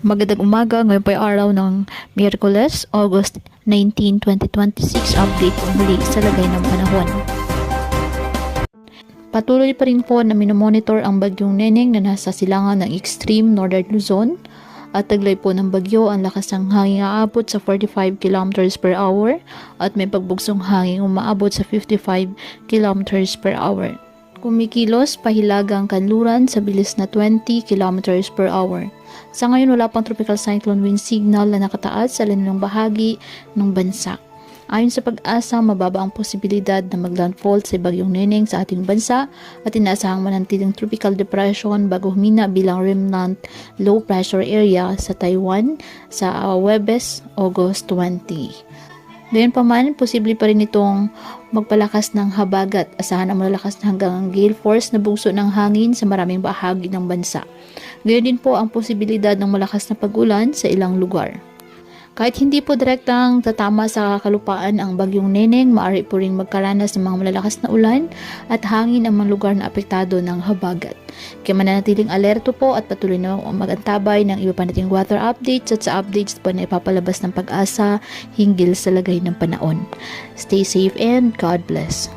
Magandang umaga, ngayon po ay araw ng Miyerkules, August 19, 2026. Update po muli sa lagay ng panahon. Patuloy pa rin po na minomonitor ang bagyong Neneng na nasa silangan ng extreme northern Luzon. At taglay po ng bagyo, ang lakas ng hangin aabot sa 45 km per hour at may pagbugsong hangin umaabot sa 55 km per hour. Kumikilos pahilagang kanluran sa bilis na 20 km per hour. Sa ngayon, wala pang tropical cyclone wind signal na nakataas sa linulang bahagi ng bansa. Ayon sa pag-asa, mababa ang posibilidad na maglandfall sa bagyong Neneng sa ating bansa at inaasahang manantiling tropical depression bago humina bilang remnant low pressure area sa Taiwan sa Huwebes, August 20. Gayunpaman, posible pa rin itong magpalakas ng habagat. Asahan ang malalakas na hanggang gale force na bugso ng hangin sa maraming bahagi ng bansa. Gayon din po ang posibilidad ng malakas na pag-ulan sa ilang lugar. Kahit hindi po direktang tatama sa kalupaan ang bagyong Neneng, maaari po rin magkaranas ng mga malalakas na ulan at hangin ang mga lugar na apektado ng habagat. Kaya mananatiling alerto po at patuloy na mag-antabay ng iba pa nating weather updates at sa updates po na ipapalabas ng pag-asa hinggil sa lagay ng panahon. Stay safe and God bless.